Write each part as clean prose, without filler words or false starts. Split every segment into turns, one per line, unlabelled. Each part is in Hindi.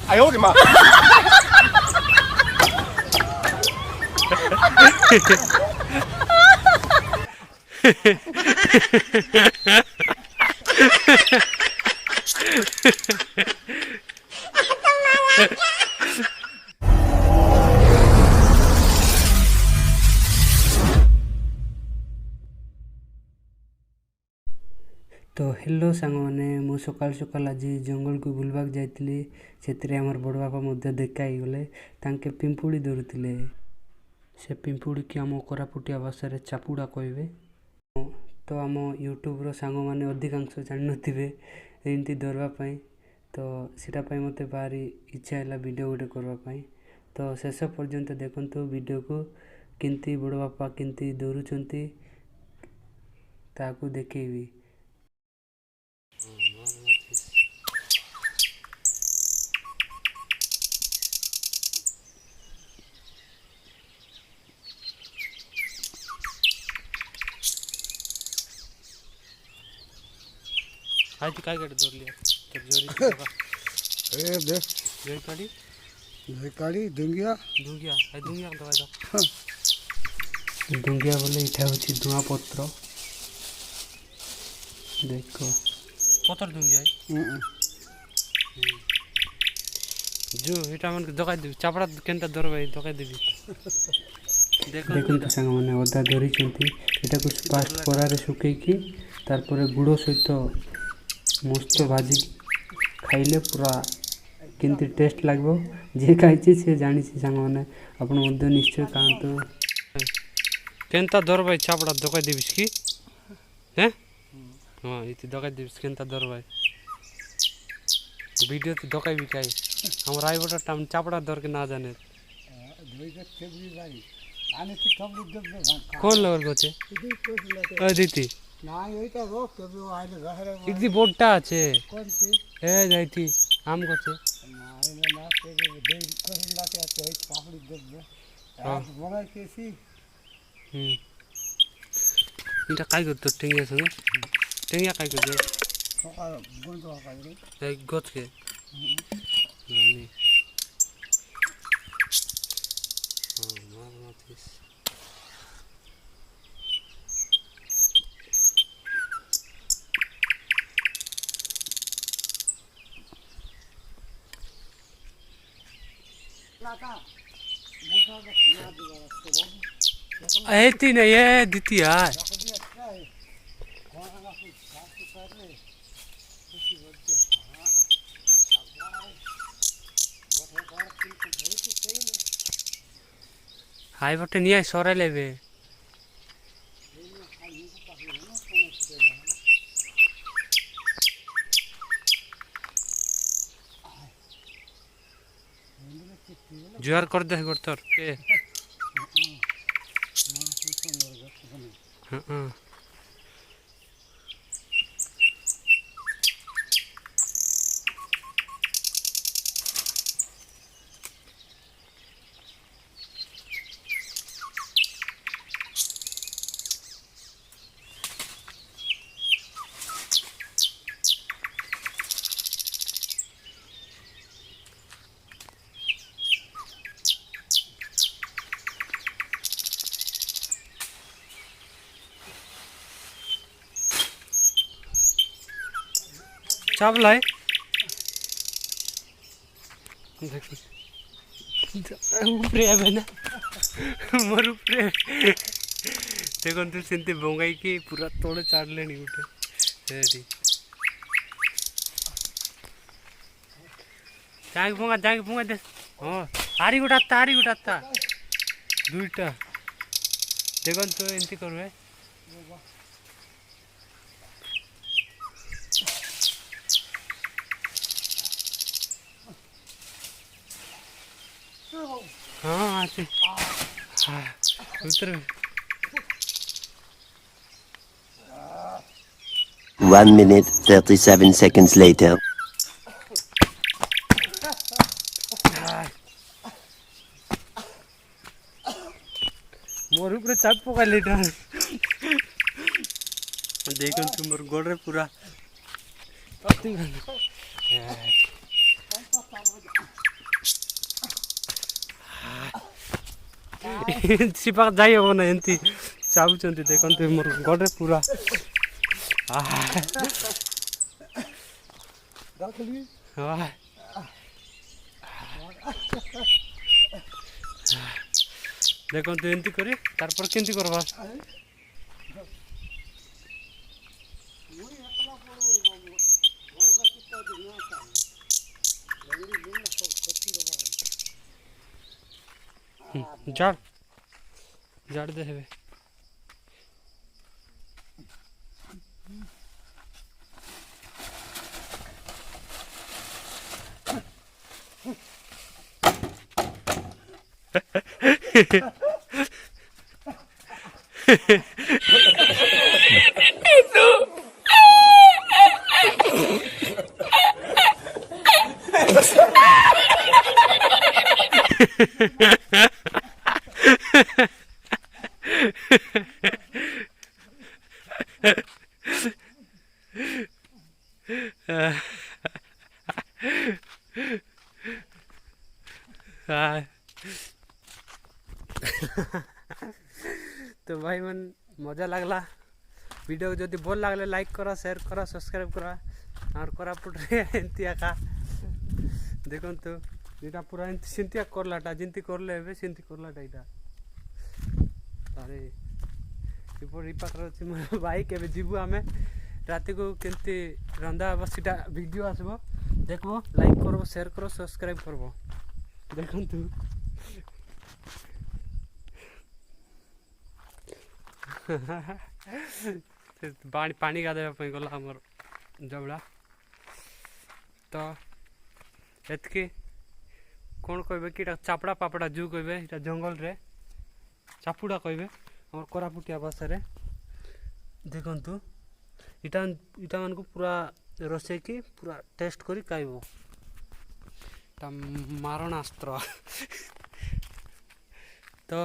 哎呦我的妈！तो
हेलो सांग मैंने मु सकाल सकाल आज जंगल को बुलवाक जाइली से आमर बड़ बापा मध्य देखाई गले तांके पिंपुड़ी धरुले से पिंपुड़ी की आम कोरापुटिया भाषा रे चापुड़ा कहबे। तो आम यूट्यूब सांग मैंने अधिकांश जान नथिबे एमती धरवाई तो सीटापाई मत भारी इच्छा है वीडियो गोटे करवाई। तो शेष पर्यंत देखु वीडियो को केमती बड़ बापा केमती धरुचंती ताकू देखेबी। आज काय कर दौर लिया तर जोरी
ए दे
जोरी काड़ी
काड़ी दुंगिया
दुंगिया ए दुंगिया दवा दो दुंगिया बोले इठा होची धुआ पत्र देखो पत्र दुंगिया जो एटा मन दगाई देबी चापड़ा केनता दरबाई दगाई देबी देखो तो संग माने ओदा धरी चंती एटा कुछ पास्ट परारे सुकेई की तार परे गुड़ो सहित मस्त भाजी खाइले पूरा केमती टेस्ट लगबो जे खाइछि से जानि छि संग माने आपण मध्य निश्चय खांतु केनता दरबाई चापड़ा दगाई देबिस की हैं हां इति दगाई देबिस केनता दरबाई वीडियो तो दगाई भी काई हम रायबटा टाम चापड़ा दर के ना जाने कौन लेवल को छे अदिति
ना यही तो रो के भी आइले गहरे
इति बोटा छे
कौन सी
ए जाइती आम को छे
ना इने ना के दे कोई लाते आते है पापड़ी दे हां बड़ा केसी
इटा काय करतो टेंगिया संगे टेंगिया काय करतो
सकाळ गुंडो काय
एक गोच के नानी हां मार माथिस ऐती नहीं है दीती यार हाई बटे नहीं आई सोरे लेबे जुआर कर दे गोर के हां चावल है देखो ऊपरे आबे ना मोर ऊपरे देखो तू सेंते बोंगाई की पूरा तोड़े चाड़ लेनी उठे रेडी जांग भोंगा दे हां हारी गुटाता दुईटा देखो तो एंती करबे हाँ आते हाँ उतर
1 minute 37 seconds later.
मोर ऊपर चाप पका लेटा देखो तुम मोर गोड़ रे पूरा पत्ती ସିପା ଯାଇ ହବ ନା ଏମିତି ଚାହୁଁଛନ୍ତି ଦେଖନ୍ତୁ ମୋର ଗୋଡ଼ରେ ପୁରା ଦେଖନ୍ତୁ ଏମିତି କରି ତାରପରେ କେମିତି କରବା ଝାड़ ଦେ ହେବେ तो भाई मन मजा लगला वीडियो जदि भल लगले लाइक करा शेयर करा सब्सक्राइब करा और कोरापुट एमती एका देखंतु एटा पूरा एमती सेंतिया करलाटा जिंती करले हेबे सेंती करलाटा एटा अरे इपर इ पाखर अछि मोर भाई केबे जीवु आमे राति को केंती रंदा बसीटा वीडियो आसबो देखबो लाइक करबो शेयर करो सब्सक्राइब करबो देखंतु पानी गाधेबा गला आमर जबड़ा तो एतकी कौन कहबे कि चापड़ा पापड़ा जू कहबे इटा जंगल रे चापुड़ा कहबे आमर कोरापुटिया भाषा रे देखंतु इटा इटा मन को पूरा रोसे की पूरा टेस्ट करी खाइबो ता मारणास्त्र तो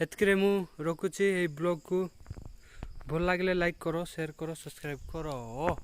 एतके मु रखुची ब्लॉग को भल लगे लाइक करो शेयर करो सब्सक्राइब करो।